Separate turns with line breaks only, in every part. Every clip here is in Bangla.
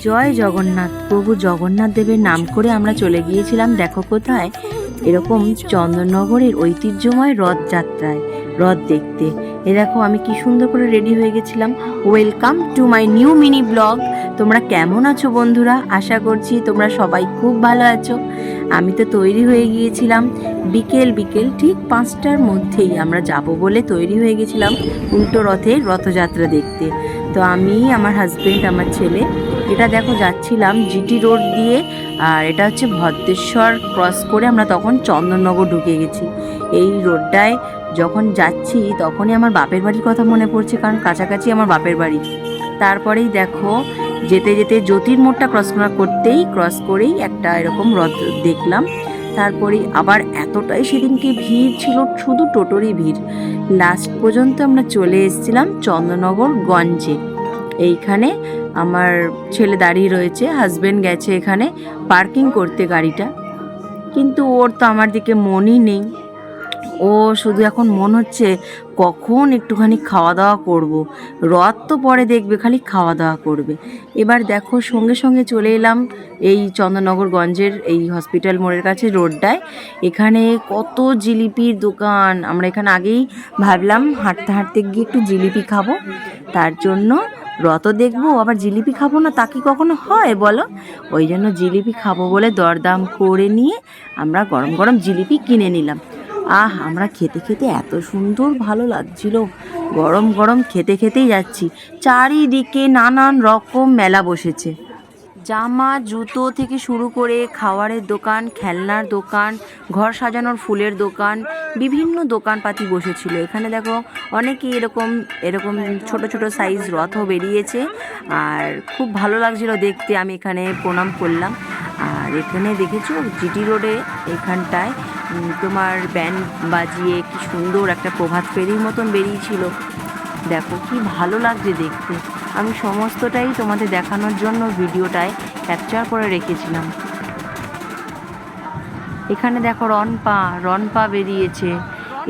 জয় জগন্নাথ। প্রভু জগন্নাথ দেবের নাম করে আমরা চলে গিয়েছিলাম দেখো কোথায়, এরকম চন্দননগরের ঐতিহ্যময় রথযাত্রায়, রথ দেখতে। এ দেখো আমি কি সুন্দর করে রেডি হয়ে গেছিলাম। Welcome to my new mini blog. তোমরা কেমন আছো বন্ধুরা? আশা করছি তোমরা সবাই খুব ভালো আছো। আমি তো তৈরি হয়ে গিয়েছিলাম বিকেল ঠিক 5টার মধ্যেই আমরা যাব বলে তৈরি হয়ে গেছিলাম উল্টো রথের রথযাত্রা দেখতে। তো আমি, আমার হাজবেন্ড, আমার ছেলে, এটা দেখো যাচ্ছিলাম জিটি রোড দিয়ে, আর এটা হচ্ছে ভদ্রেশ্বর ক্রস করে আমরা তখন চন্দননগর ঢুকে গেছি। এই রোডটায় যখন যাচ্ছি তখনই আমার বাপের বাড়ির কথা মনে পড়ছে, কারণ কাছাকাছি আমার বাপের বাড়ি। তারপরেই দেখো যেতে যেতে জ্যোতির মোড়টা ক্রস করেই একটা এরকম রথ দেখলাম। তারপরেই আবার এতটাই সেদিনকে ভিড় ছিল, শুধু টোটোরই ভিড়। লাস্ট পর্যন্ত আমরা চলে এসেছিলাম চন্দননগর গঞ্জে। এইখানে আমার ছেলে দাঁড়িয়ে রয়েছে, হাজবেন্ড গেছে এখানে পার্কিং করতে গাড়িটা, কিন্তু ওর তো আমার দিকে মনই নেই। ও শুধু এখন মন হচ্ছে কখন একটুখানি খাওয়া দাওয়া করব। রথ তো পরে দেখবে, খালি খাওয়া দাওয়া করবে। এবার দেখো সঙ্গে সঙ্গে চলে এলাম এই চন্দননগরগঞ্জের এই হসপিটাল মোড়ের কাছে রোডটায়। এখানে কত জিলিপির দোকান। আমরা এখানে আগেই ভাবলাম হাঁটতে হাঁটতে গিয়ে একটু জিলিপি খাবো, তার জন্য রথও দেখবো আবার জিলিপি খাবো না, তা কি কখনো হয় বলো? ওই জন্য জিলিপি খাবো বলে দরদাম করে নিয়ে আমরা গরম গরম জিলিপি কিনে নিলাম। আমরা খেতে খেতে এত সুন্দর ভালো লাগছিল, গরম গরম খেতে খেতেই যাচ্ছি। চারিদিকে নানান রকম মেলা বসেছে, জামা জুতো থেকে শুরু করে খাবারের দোকান, খেলনার দোকান, ঘর সাজানোর ফুলের দোকান, বিভিন্ন দোকানপাতি বসেছিল। এখানে দেখো অনেকেই এরকম এরকম ছোট ছোট সাইজ রথও বেরিয়েছে, আর খুব ভালো লাগছিল দেখতে। আমি এখানে প্রণাম করলাম। আর এখানে দেখেছো জিটি রোডে এখানটায় তোমার ব্যান্ড বাজিয়ে কি সুন্দর একটা প্রভাত ফেরির মতন বেরিয়েছিল। দেখো কি ভালো লাগছে দেখতে। আমি সমস্তটাই তোমাদের দেখানোর জন্য ভিডিওটায় ক্যাপচার করে রেখেছিলাম। এখানে দেখো রনপা বেরিয়েছে।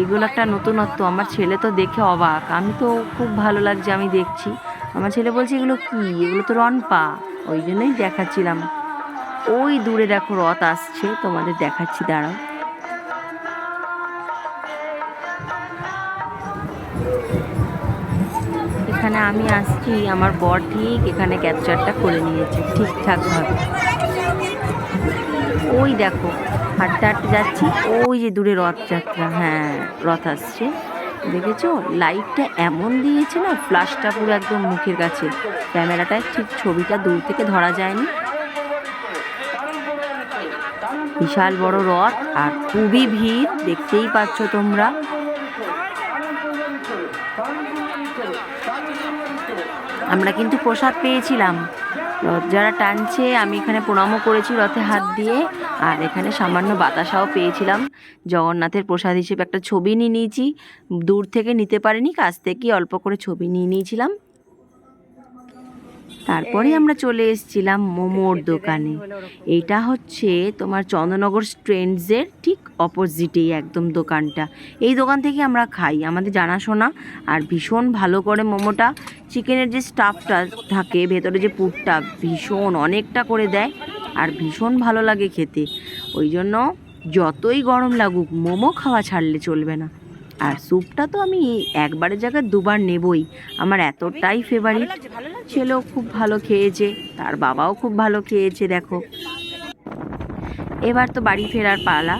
এগুলো একটা নতুনত্ব, আমার ছেলে তো দেখে অবাক, আমি তো খুব ভালো লাগছে আমি দেখছি। আমার ছেলে বলছে এগুলো কি? এগুলো তো রনপা। ওই জন্যই দেখাচ্ছিলাম। ওই দূরে দেখো রথ আসছে, তোমাদের দেখাচ্ছি, দাঁড়াও। এখানে আমি আসছি, আমার বর ঠিক এখানে ক্যাপচারটা করে নিয়েছে ঠিকঠাকভাবে। ওই দেখো হাঁটতে হাঁটতে যাচ্ছি, ওই যে দূরে রথযাত্রা, হ্যাঁ রথ আসছে, দেখেছো? লাইটটা এমন দিয়েছে না, ফ্ল্যাশটা পুরো একদম মুখের কাছে, ক্যামেরাটায় ঠিক ছবিটা দূর থেকে ধরা যায়নি। বিশাল বড় রথ আর খুবই ভিড়, দেখতেই পাচ্ছ তোমরা। আমরা কিন্তু প্রসাদ পেয়েছিলাম, রথ যারা টানছে, আমি এখানে প্রণামও করেছি রথে হাত দিয়ে, আর এখানে সামান্য বাতাসাও পেয়েছিলাম। জগন্নাথের প্রসাদ হিসেবে একটা ছবি নিয়ে নিয়েছি, দূর থেকে নিতে পারিনি, কাছ থেকে অল্প করে ছবি নিয়ে নিয়েছিলাম। তারপরে আমরা চলে এসেছিলাম মোমোর দোকানে। এইটা হচ্ছে তোমার চন্দননগর ট্রেন্ডসের ঠিক অপোজিটেই একদম দোকানটা। এই দোকান থেকে আমরা খাই, আমাদের জানাশোনা, আর ভীষণ ভালো করে মোমোটা। চিকেনের যে স্টাফটা থাকে ভেতরে, যে পুরটা ভীষণ অনেকটা করে দেয়, আর ভীষণ ভালো লাগে খেতে। ওই জন্য যতই গরম লাগুক মোমো খাওয়া ছাড়লে চলবে না। আর স্যুপটা তো আমি একবারের জায়গায় দুবার নেবই, আমার এতটাই ফেভারিট। ছেলেও খুব ভালো খেয়েছে, তার বাবাও খুব ভালো খেয়েছে। দেখো এবার তো বাড়ি ফেরার পালা।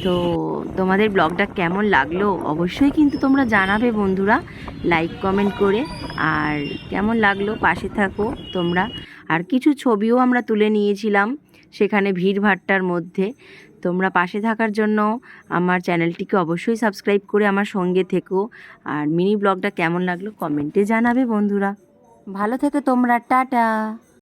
তো তোমাদের ব্লগটা কেমন লাগলো অবশ্যই কিন্তু তোমরা জানাবে বন্ধুরা, লাইক কমেন্ট করে। আর কেমন লাগলো পাশে থাকো তোমরা। আর কিছু ছবিও আমরা তুলে নিয়েছিলাম সেখানে ভিড়ভাট্টার মধ্যে। তোমরা পাশে থাকার জন্য আমার চ্যানেলটিকে অবশ্যই সাবস্ক্রাইব করে আমার সঙ্গে থেকো। আর মিনি ব্লগটা কেমন লাগলো কমেন্টে জানাবে বন্ধুরা। ভালো থেকো তোমরা, টাটা।